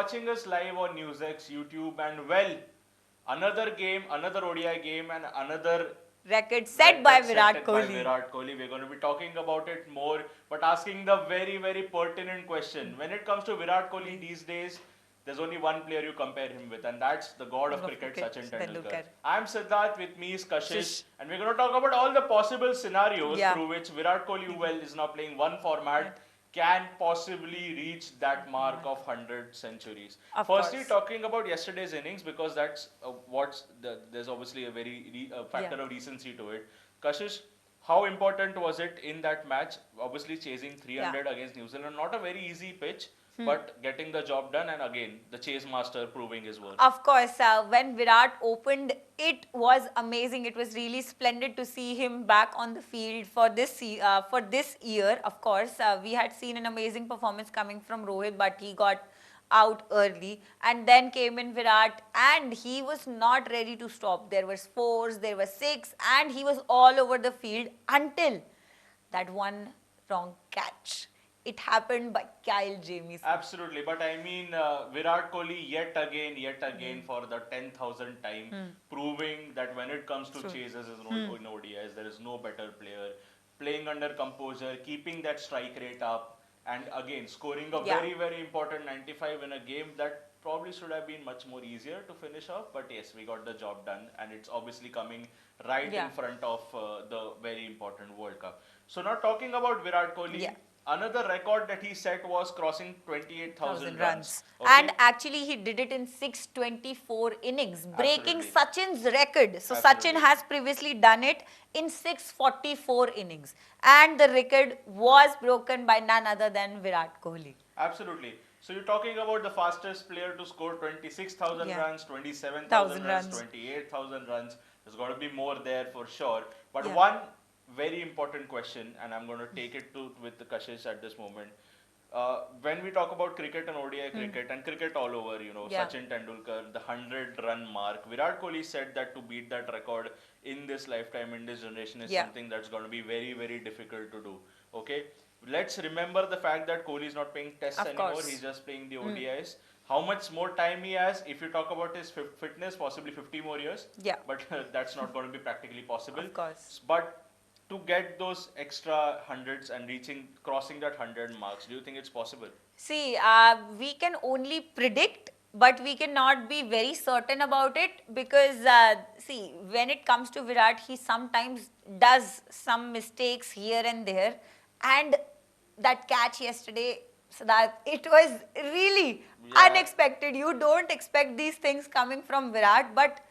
watching us live on Newsx, YouTube, and well, another game, another ODI game, and another record set by Virat by Kohli. Virat Kohli. We're going to be talking about it more, but asking the very, very pertinent question. When it comes to Virat Kohli these days, there's only one player you compare him with, and that's the god of cricket, Sachin Tendulkar. I'm Siddharth, with me is Kashish, and we're going to talk about all the possible scenarios through which Virat Kohli, well, is now playing one format, can possibly reach that mark of 100 centuries. Firstly, talking about yesterday's innings, because that's there's obviously a very factor of recency to it. Kashish, how important was it in that match? Obviously, chasing 300 against New Zealand, not a very easy pitch, but getting the job done, and again, the chase master proving his worth. Of course, when Virat opened, it was amazing. It was really splendid to see him back on the field for this year. Of course, we had seen an amazing performance coming from Rohit, but he got out early, and then came in Virat, and he was not ready to stop. There was fours, there was six, and he was all over the field until that one wrong catch. It happened by Kyle Jamieson. Absolutely, but I mean, Virat Kohli yet again for the 10,000th time, proving that when it comes to chases in ODIs, there is no better player. Playing under composure, keeping that strike rate up, and again scoring a very, very important 95 in a game that probably should have been much more easier to finish off. But yes, we got the job done, and it's obviously coming right in front of the very important World Cup. So now talking about Virat Kohli. Another record that he set was crossing 28,000 runs. Okay? And actually he did it in 624 innings, breaking Sachin's record. So Sachin has previously done it in 644 innings. And the record was broken by none other than Virat Kohli. Absolutely. So you're talking about the fastest player to score 26,000 runs, 27,000 runs, 28,000 runs. There's got to be more there for sure. But one very important question, and I'm going to take it with the Kashish at this moment. When we talk about cricket and ODI cricket and cricket all over, Sachin Tendulkar, the 100-run mark, Virat Kohli said that to beat that record in this lifetime, in this generation, is something that's going to be very, very difficult to do. Okay, let's remember the fact that Kohli is not playing tests anymore. He's just playing the ODIs. How much more time he has? If you talk about his fitness, possibly 50 more years. But that's not going to be practically possible. Of course. But to get those extra hundreds and crossing that 100 marks, do you think it's possible? See, we can only predict, but we cannot be very certain about it because, see, when it comes to Virat, he sometimes does some mistakes here and there. And that catch yesterday, so that it was really unexpected. You don't expect these things coming from Virat, but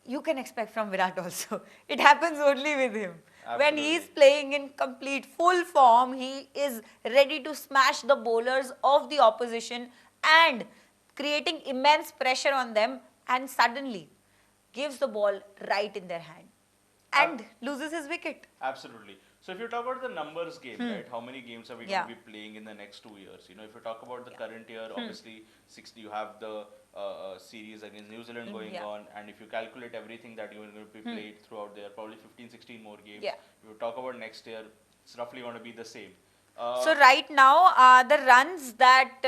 you can expect from Virat also. It happens only with him. Absolutely. When he is playing in complete full form, he is ready to smash the bowlers of the opposition and creating immense pressure on them, and suddenly gives the ball right in their hand and loses his wicket. Absolutely. So if you talk about the numbers game, right, how many games are we going to be playing in the next 2 years? If you talk about the current year, obviously 60, you have the series against New Zealand going on, and if you calculate everything that you're going to be played throughout there, probably 15, 16 more games. If you talk about next year, it's roughly going to be the same. So right now, the runs that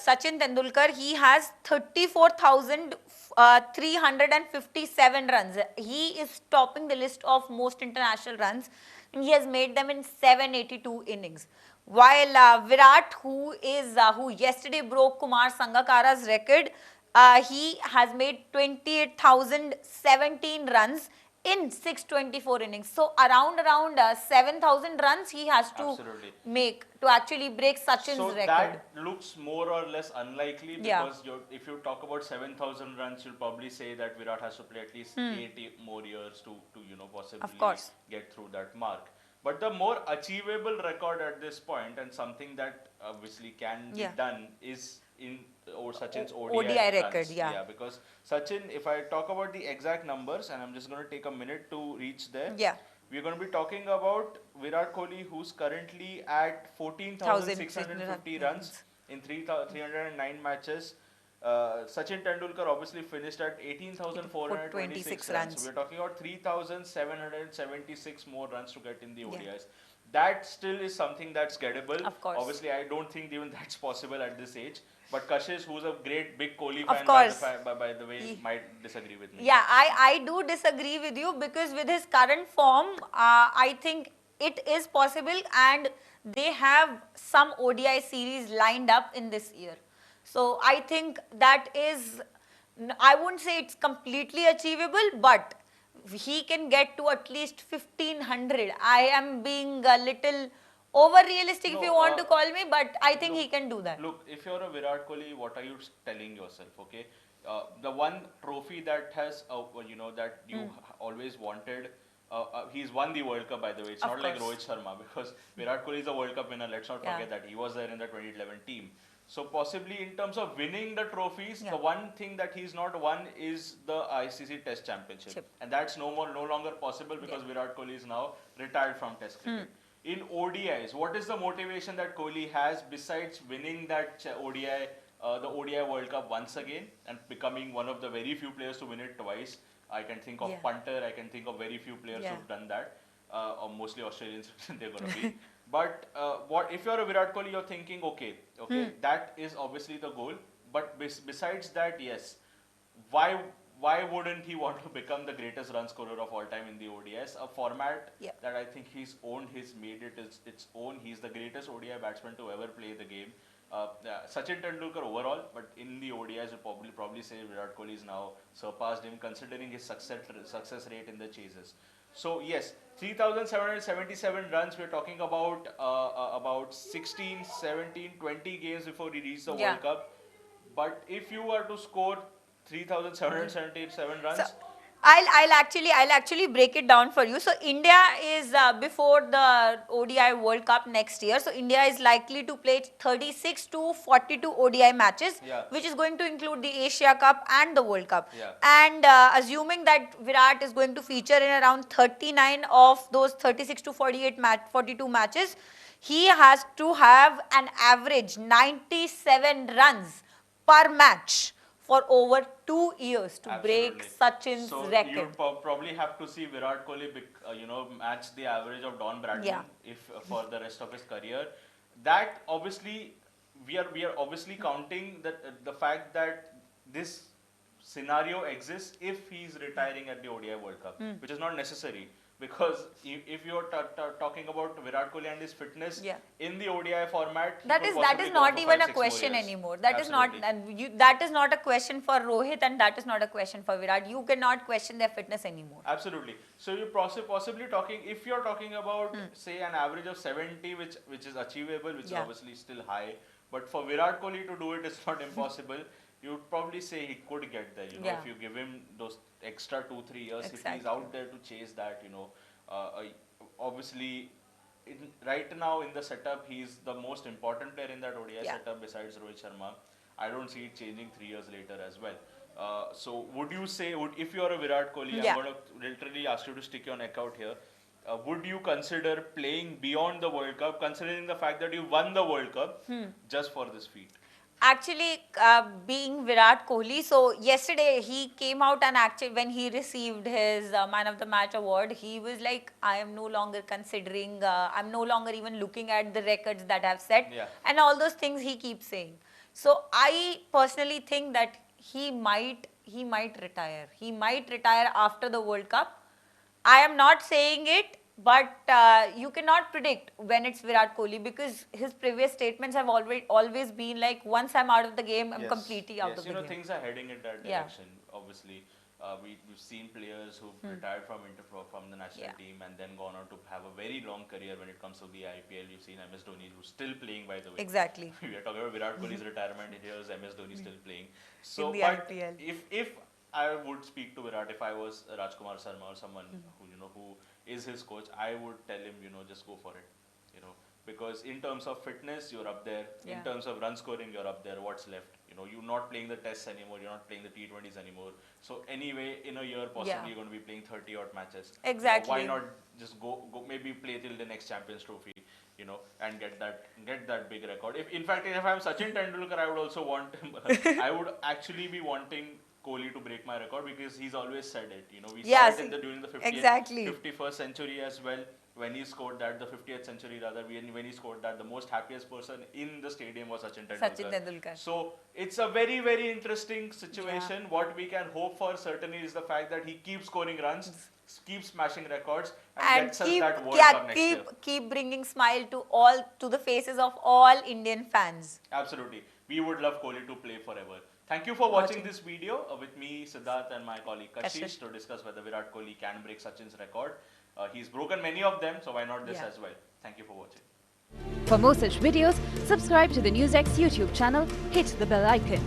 Sachin Tendulkar, he has 34,357 runs. He is topping the list of most international runs. He has made them in 782 innings. While Virat, who yesterday broke Kumar Sangakkara's record, he has made 28,017 runs in 624 innings. So around 7,000 runs he has to make to actually break Sachin's record. So that looks more or less unlikely because if you talk about 7,000 runs, you'll probably say that Virat has to play at least 80 more years to possibly get through that mark. But the more achievable record at this point, and something that obviously can be done, is in Sachin's ODI record. Runs. Because Sachin, if I talk about the exact numbers, and I'm just going to take a minute to reach there. We're going to be talking about Virat Kohli, who's currently at 14,650 runs in 309 matches. Sachin Tendulkar obviously finished at 18,426 runs. So we're talking about 3,776 more runs to get in the ODIs. that still is something that's gettable. Of course. Obviously, I don't think even that's possible at this age. But Kashish, who's a great big Kohli Of fan, course. by the way, might disagree with me. Yeah, I do disagree with you because with his current form, I think it is possible and they have some ODI series lined up in this year. So I think that is, I wouldn't say it's completely achievable, but he can get to at least 1500. I am being a little over realistic if No, you want to call me, but I think look, he can do that. Look, if you're a Virat Kohli, what are you telling yourself? Okay, the one trophy that has, that you always wanted. He's won the World Cup, by the way. It's Of not like course. Rohit Sharma because Virat Kohli is a World Cup winner. Let's not Yeah. forget that he was there in the 2011 team. So possibly in terms of winning the trophies, Yeah. the one thing that he's not won is the ICC Test Championship, and that's no longer possible because Virat Kohli is now retired from Test cricket. In ODIs, what is the motivation that Kohli has besides winning that the ODI World Cup once again and becoming one of the very few players to win it twice? I can think of punter, I can think of very few players who've done that, or mostly Australians they're going to be. But what if you're a Virat Kohli, you're thinking, okay, that is obviously the goal. But besides that, yes, why why wouldn't he want to become the greatest run scorer of all time in the ODS? A format that I think he's owned, he's made it its own. He's the greatest ODI batsman to ever play the game. Sachin Tendulkar overall, but in the ODIs, would probably say Virat Kohli is now surpassed him, considering his success rate in the chases. So yes, 3,777 runs. We're talking about 16, 17, 20 games before he reached the World Cup. But if you were to score 3,777 runs. So I'll actually break it down for you. So India is before the ODI World Cup next year. So India is likely to play 36 to 42 ODI matches, which is going to include the Asia Cup and the World Cup. And assuming that Virat is going to feature in around 39 of those 36 to 42 matches, he has to have an average 97 runs per match for over 2 years to break Sachin's record. So you probably have to see Virat Kohli, match the average of Don Bradman if for the rest of his career. That obviously we are obviously counting the fact that this scenario exists if he's retiring at the ODI World Cup, which is not necessary. Because if you're talking about Virat Kohli and his fitness in the ODI format, that is not even a question anymore. That is not a question for Rohit, and that is not a question for Virat. You cannot question their fitness anymore. Absolutely. So you're possibly talking, if you're talking about say an average of 70, which is achievable, which is obviously still high, but for Virat Kohli to do it, it's not impossible. You'd probably say he could get there, if you give him those extra 2-3 years, if he's out there to chase that, obviously right now in the setup, he's the most important player in that ODI setup besides Rohit Sharma. I don't see it changing 3 years later as well. So would you say, if you're a Virat Kohli, I'm going to literally ask you to stick your neck out here, would you consider playing beyond the World Cup, considering the fact that you won the World Cup just for this feat? Actually, being Virat Kohli, so yesterday he came out and actually when he received his Man of the Match award, he was like, I am no longer considering, I'm no longer even looking at the records that I've set, and all those things he keeps saying. So I personally think that he might retire. He might retire after the World Cup. I am not saying it, but you cannot predict when it's Virat Kohli because his previous statements have always been like, once I'm out of the game, I'm completely out of the game. Things are heading in that direction, obviously. We've seen players who've retired from the national team and then gone on to have a very long career when it comes to the IPL. We've seen MS Dhoni, who's still playing, by the way. Exactly. We are talking about Virat Kohli's retirement. Here's MS Dhoni still playing. So, in the IPL. If I would speak to Virat, if I was Rajkumar Sharma or someone who is his coach, I would tell him, just go for it. Because in terms of fitness, you're up there. In terms of run scoring, you're up there. What's left? You're not playing the tests anymore. You're not playing the T20s anymore. So anyway, in a year, possibly you're going to be playing 30 odd matches. Exactly. Why not just go maybe play till the next Champions Trophy, and get that big record. In fact, if I'm Sachin Tendulkar, I would also want him. I would actually be wanting Kohli to break my record because he's always said it. We saw it during the 50th, 51st century as well. when he scored that, the 50th century rather, when he scored that, the most happiest person in the stadium was Sachin Tendulkar. Sachin Tendulkar. So it's a very, very interesting situation. Yeah. What we can hope for certainly is the fact that he keeps scoring runs, keeps smashing records, and gets us that World Cup next year. Keep bringing smile to the faces of all Indian fans. Absolutely. We would love Kohli to play forever. Thank you for watching this video with me, Siddharth, and my colleague Kashish to discuss whether Virat Kohli can break Sachin's record. He's broken many of them, so why not this as well? Thank you for watching. For more such videos, subscribe to the Newsx YouTube channel, hit the bell icon.